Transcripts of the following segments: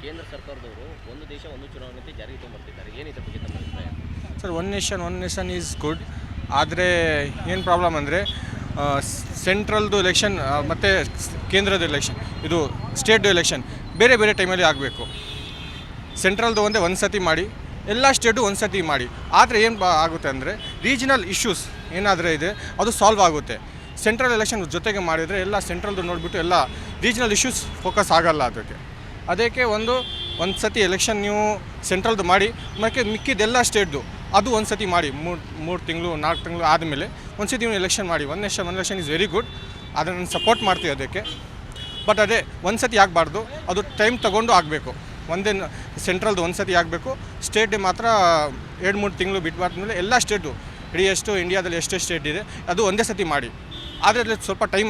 ಕೇಂದ್ರ ಸರ್ಕಾರದವರು ಒಂದು ದೇಶ ಒಂದು ಚುನಾವಣೆ ಜಾರಿಗೆ ತೊಗೊಂಡ್ಬರ್ತಿದ್ದಾರೆ, ಏನಿದೆ ಬಗ್ಗೆ ತಮ್ಮ ಅಭಿಪ್ರಾಯ? Sir, one nation is good. ಆದರೆ ಏನು ಪ್ರಾಬ್ಲಮ್ ಅಂದರೆ ಸೆಂಟ್ರಲ್ದು ಎಲೆಕ್ಷನ್ ಮತ್ತು ಕೇಂದ್ರದ ಎಲೆಕ್ಷನ್, ಇದು ಸ್ಟೇಟ್ದು ಎಲೆಕ್ಷನ್ ಬೇರೆ ಬೇರೆ ಟೈಮಲ್ಲಿ ಆಗಬೇಕು. ಸೆಂಟ್ರಲ್ದು ಒಂದು ಸತಿ ಮಾಡಿ, ಎಲ್ಲ ಸ್ಟೇಟು ಒಂದು ಸತಿ ಮಾಡಿ. ಆದರೆ ಏನು ಆಗುತ್ತೆ ಅಂದರೆ ರೀಜನಲ್ ಇಶ್ಯೂಸ್ ಏನಾದರೂ ಇದೆ ಅದು ಸಾಲ್ವ್ ಆಗುತ್ತೆ. ಸೆಂಟ್ರಲ್ ಎಲೆಕ್ಷನ್ ಜೊತೆಗೆ ಮಾಡಿದರೆ ಎಲ್ಲ ಸೆಂಟ್ರಲ್ದು ನೋಡಿಬಿಟ್ಟು ಎಲ್ಲ ರೀಜನಲ್ ಇಶ್ಯೂಸ್ ಫೋಕಸ್ ಆಗಲ್ಲ. ಅದಕ್ಕೆ ಒಂದು ಸತಿ ಎಲೆಕ್ಷನ್ ನೀವು ಸೆಂಟ್ರಲ್ದು ಮಾಡಿ, ಮತ್ತು ಮಿಕ್ಕಿದೆಲ್ಲ ಸ್ಟೇಟ್ದು ಅದು ಒಂದು ಸತಿ ಮಾಡಿ. 3 ತಿಂಗಳು 4 ತಿಂಗಳು ಆದಮೇಲೆ ಒಂದು ಸತಿ ನೀವು ಎಲೆಕ್ಷನ್ ಮಾಡಿ. One election is very good, ಅದನ್ನು ನಾನು ಸಪೋರ್ಟ್ ಮಾಡ್ತೀವಿ ಅದಕ್ಕೆ. ಬಟ್ ಅದೇ ಒಂದು ಸತಿ ಆಗಬಾರ್ದು, ಅದು ಟೈಮ್ ತೊಗೊಂಡು ಆಗಬೇಕು. ಒಂದೇ ಸೆಂಟ್ರಲ್ದು ಒಂದು ಸತಿ ಆಗಬೇಕು, ಸ್ಟೇಟ್ ಮಾತ್ರ 2-3 ತಿಂಗಳು ಬಿಟ್ಟಾದ್ಮೇಲೆ ಎಲ್ಲ ಸ್ಟೇಟು ಇಡೀ ಎಷ್ಟು ಇಂಡಿಯಾದಲ್ಲಿ ಎಷ್ಟೇ ಸ್ಟೇಟ್ ಇದೆ ಅದು ಒಂದೇ ಸತಿ ಮಾಡಿ. ಆದರೆ ಅದರಲ್ಲಿ ಸ್ವಲ್ಪ ಟೈಮ್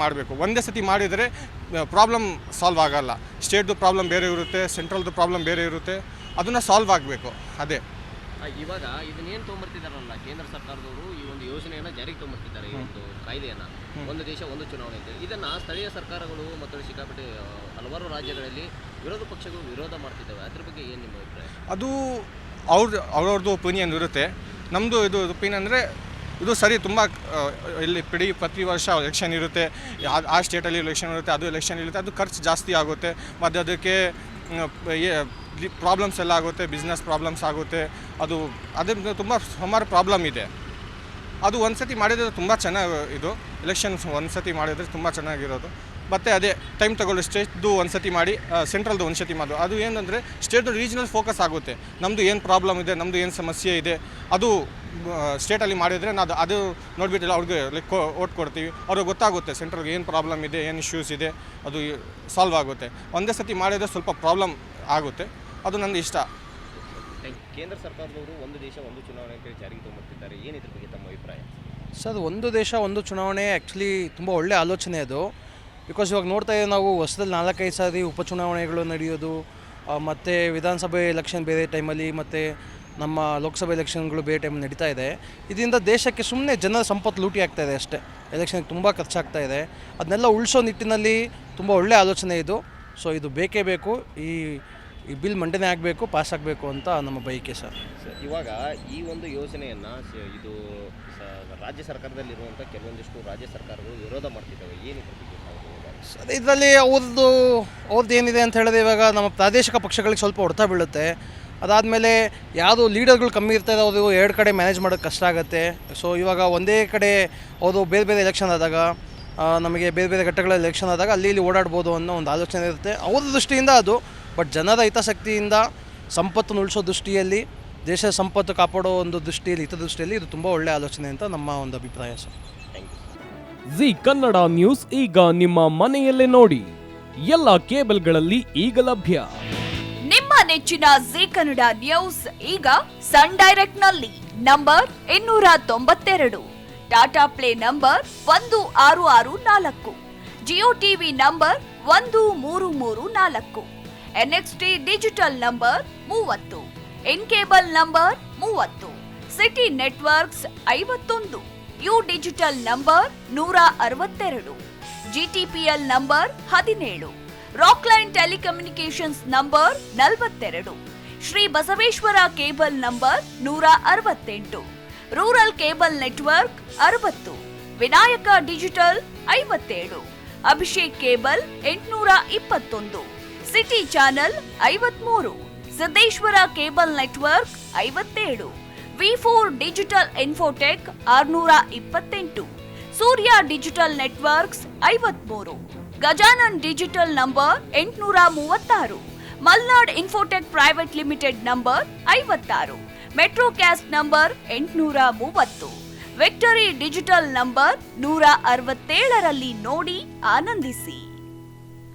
ಮಾಡಬೇಕು. ಒಂದೇ ಸತಿ ಮಾಡಿದರೆ ಪ್ರಾಬ್ಲಮ್ ಸಾಲ್ವ್ ಆಗೋಲ್ಲ. ಸ್ಟೇಟ್ದು ಪ್ರಾಬ್ಲಮ್ ಬೇರೆ ಇರುತ್ತೆ, ಸೆಂಟ್ರಲ್ದು ಪ್ರಾಬ್ಲಮ್ ಬೇರೆ ಇರುತ್ತೆ, ಅದನ್ನು ಸಾಲ್ವ್ ಆಗಬೇಕು. ಅದೇ ಇವಾಗ ಇದನ್ನೇನು ತೊಗೊಂಬರ್ತಿದ್ದಾರಲ್ಲ ಕೇಂದ್ರ ಸರ್ಕಾರದವರು, ಈ ಒಂದು ಯೋಜನೆಯನ್ನು ಜಾರಿಗೆ ತೊಗೊಂಬರ್ತಿದ್ದಾರೆ, ಈ ಒಂದು ಕಾಯ್ದೆಯನ್ನು, ಒಂದು ದೇಶ ಒಂದು ಚುನಾವಣೆ ಅಂತ. ಇದನ್ನು ಸ್ಥಳೀಯ ಸರ್ಕಾರಗಳು ಮತ್ತು ಸಿಕ್ಕಾಪಟ್ಟೆ ಹಲವಾರು ರಾಜ್ಯಗಳಲ್ಲಿ ವಿರೋಧ ಪಕ್ಷಗಳು ವಿರೋಧ ಮಾಡ್ತಿದ್ದಾವೆ. ಅದ್ರ ಬಗ್ಗೆ ಏನು ನಿಮ್ಮ ಅಭಿಪ್ರಾಯ? ಅದು ಅವ್ರವ್ರದ್ದು ಒಪಿನಿಯನ್ ಇರುತ್ತೆ. ನಮ್ಮದು ಇದು ಒಪಿನಿಯನ್ ಅಂದರೆ ಇದು ಸರಿ. ತುಂಬ ಇಲ್ಲಿ ಪ್ರತಿ ವರ್ಷ ಎಲೆಕ್ಷನ್ ಇರುತ್ತೆ, ಆ ಸ್ಟೇಟಲ್ಲಿ ಎಲೆಕ್ಷನ್ ಇರುತ್ತೆ, ಅದು ಎಲೆಕ್ಷನ್ ಇರುತ್ತೆ, ಅದು ಖರ್ಚು ಜಾಸ್ತಿ ಆಗುತ್ತೆ, ಮತ್ತು ಅದಕ್ಕೆ ಪ್ರಾಬ್ಲಮ್ಸ್ ಎಲ್ಲ ಆಗುತ್ತೆ, ಬಿಸ್ನೆಸ್ ಪ್ರಾಬ್ಲಮ್ಸ್ ಆಗುತ್ತೆ. ಅದರಿಂದ ತುಂಬ ಸುಮಾರು ಪ್ರಾಬ್ಲಮ್ ಇದೆ. ಅದು ಒಂದು ಸತಿ ಮಾಡಿದರೆ ತುಂಬ ಚೆನ್ನಾಗಿ, ಇದು ಎಲೆಕ್ಷನ್ಸ್ ಒಂದು ಸತಿ ಮಾಡಿದರೆ ತುಂಬ ಚೆನ್ನಾಗಿರೋದು. ಮತ್ತು ಅದೇ ಟೈಮ್ ತಗೊಳ್ಳಿ, ಸ್ಟೇಟ್ದು ಒಂದು ಸತಿ ಮಾಡಿ, ಸೆಂಟ್ರಲ್ದು ಒಂದು ಸತಿ ಮಾಡೋದು. ಅದು ಏನಂದರೆ ಸ್ಟೇಟ್ದು ರೀಜನಲ್ ಫೋಕಸ್ ಆಗುತ್ತೆ. ನಮ್ಮದು ಏನು ಪ್ರಾಬ್ಲಮ್ ಇದೆ, ನಮ್ಮದು ಏನು ಸಮಸ್ಯೆ ಇದೆ, ಅದು ಸ್ಟೇಟಲ್ಲಿ ಮಾಡಿದರೆ ನಾವು ಅದು ನೋಡಿಬಿಟ್ಟಿಲ್ಲ ಅವ್ರಿಗೆ ಓಟ್ ಕೊಡ್ತೀವಿ. ಅವ್ರಿಗೆ ಗೊತ್ತಾಗುತ್ತೆ ಸೆಂಟ್ರಲ್ಗೆ ಏನು ಪ್ರಾಬ್ಲಮ್ ಇದೆ, ಏನು ಇಶ್ಯೂಸ್ ಇದೆ, ಅದು ಸಾಲ್ವ್ ಆಗುತ್ತೆ. ಒಂದೇ ಸತಿ ಮಾಡಿದರೆ ಸ್ವಲ್ಪ ಪ್ರಾಬ್ಲಮ್ ಆಗುತ್ತೆ. ಅದು ನನಗೆ ಇಷ್ಟ. ಕೇಂದ್ರ ಸರ್ಕಾರದವರು ಒಂದು ದೇಶ ಒಂದು ಚುನಾವಣೆ ಅಂತ ಜಾರಿಗೆ ತೊಗೊಂಬರ್ತಿದ್ದಾರೆ, ಏನಿದ್ರ ಬಗ್ಗೆ ತಮ್ಮ ಅಭಿಪ್ರಾಯ? ಸರ್, ಒಂದು ದೇಶ ಒಂದು ಚುನಾವಣೆ ಆ್ಯಕ್ಚುಲಿ ತುಂಬ ಒಳ್ಳೆ ಆಲೋಚನೆ ಅದು. ಬಿಕಾಸ್ ಇವಾಗ ನೋಡ್ತಾ ಇದ್ದೀವಿ ನಾವು, ಹೊಸದಲ್ಲಿ 4-5 ಸಾರಿ ಉಪಚುನಾವಣೆಗಳು ನಡೆಯೋದು, ಮತ್ತು ವಿಧಾನಸಭೆ ಎಲೆಕ್ಷನ್ ಬೇರೆ ಟೈಮಲ್ಲಿ, ಮತ್ತು ನಮ್ಮ ಲೋಕಸಭೆ ಎಲೆಕ್ಷನ್ಗಳು ಬೇರೆ ಟೈಮಲ್ಲಿ ನಡೀತಾ ಇದೆ. ಇದರಿಂದ ದೇಶಕ್ಕೆ ಸುಮ್ಮನೆ ಜನರ ಸಂಪತ್ತು ಲೂಟಿ ಆಗ್ತಾಯಿದೆ ಅಷ್ಟೇ. ಎಲೆಕ್ಷನ್ಗೆ ತುಂಬ ಖರ್ಚಾಗ್ತಾ ಇದೆ. ಅದನ್ನೆಲ್ಲ ಉಳಿಸೋ ನಿಟ್ಟಿನಲ್ಲಿ ತುಂಬ ಒಳ್ಳೆ ಆಲೋಚನೆ ಇದು. ಸೊ ಇದು ಬೇಕೇ ಬೇಕು. ಈ ಬಿಲ್ ಮಂಡನೆ ಆಗಬೇಕು, ಪಾಸ್ ಆಗಬೇಕು ಅಂತ ನಮ್ಮ ಬಯಕೆ ಸರ್. ಇವಾಗ ಈ ಒಂದು ಯೋಜನೆಯನ್ನು ಇದು ರಾಜ್ಯ ಸರ್ಕಾರದಲ್ಲಿರುವಂಥ ಕೆಲವೊಂದಿಷ್ಟು ರಾಜ್ಯ ಸರ್ಕಾರಗಳು ವಿರೋಧ ಮಾಡ್ತಿದ್ದಾವೆ, ಏನಿದೆ? ಸರ್, ಇದರಲ್ಲಿ ಅವ್ರದ್ದು ಏನಿದೆ ಅಂತ ಹೇಳಿದ್ರೆ, ಇವಾಗ ನಮ್ಮ ಪ್ರಾದೇಶಿಕ ಪಕ್ಷಗಳಿಗೆ ಸ್ವಲ್ಪ ಹೊಡೆತ ಬೀಳುತ್ತೆ. ಅದಾದಮೇಲೆ ಯಾವುದು ಲೀಡರ್ಗಳು ಕಮ್ಮಿ ಇರ್ತಾರೆ, ಅವರು 2 ಕಡೆ ಮ್ಯಾನೇಜ್ ಮಾಡೋಕ್ಕೆ ಕಷ್ಟ ಆಗುತ್ತೆ. ಸೊ ಇವಾಗ ಒಂದೇ ಕಡೆ ಅವರು ಬೇರೆ ಬೇರೆ ಎಲೆಕ್ಷನ್ ಆದಾಗ, ನಮಗೆ ಬೇರೆ ಬೇರೆ ಘಟ್ಟಗಳಲ್ಲಿ ಎಲೆಕ್ಷನ್ ಆದಾಗ ಅಲ್ಲಿ ಓಡಾಡ್ಬೋದು ಅನ್ನೋ ಒಂದು ಆಲೋಚನೆ ಇರುತ್ತೆ ಅವ್ರ ದೃಷ್ಟಿಯಿಂದ ಅದು. ಬಟ್ ಜನರ ಹಿತಾಸಕ್ತಿಯಿಂದ, ಸಂಪತ್ತು ಉಳಿಸೋ ದೃಷ್ಟಿಯಲ್ಲಿ, ದೇಶದ ಸಂಪತ್ತು ಕಾಪಾಡೋ ಒಂದು ದೃಷ್ಟಿಯಲ್ಲಿ, ಹಿತದೃಷ್ಟಿಯಲ್ಲಿ ಇದು ತುಂಬ ಒಳ್ಳೆಯ ಆಲೋಚನೆ ಅಂತ ನಮ್ಮ ಒಂದು ಅಭಿಪ್ರಾಯ ಸರ್. ಜಿ ಕನ್ನಡ ನ್ಯೂಸ್ ಈಗ ನಿಮ್ಮ ಮನೆಯಲ್ಲೇ ನೋಡಿ. ಎಲ್ಲ ಕೇಬಲ್ಗಳಲ್ಲಿ ಈಗ ಲಭ್ಯ. ನಿಮ್ಮ ನೆಚ್ಚಿನ ಜಿ ಕನ್ನಡ ನ್ಯೂಸ್ ಈಗ ಸನ್ ಡೈರೆಕ್ಟ್ ನಲ್ಲಿ number 292, Tata play number 1664, Jio TV number 1334, NXT digital number 30, N cable number 30, city networks 51, U digital number 162, GTPL number 17, Rockline telecommunications number 42, Shri Basaveshwara cable number 168, rural cable network 60, Vinayaka digital 57, Abhishek cable 821, city channel 53, Siddeshwara cable network 57, V4 digital Infotech 628, ಸೂರ್ಯ digital networks 53, Gajanan digital number 836, Malnad infotech private limited number 56, Metrocast number 830, victory digital number 167ರಲ್ಲಿ ನೋಡಿ ಆನಂದಿಸಿ.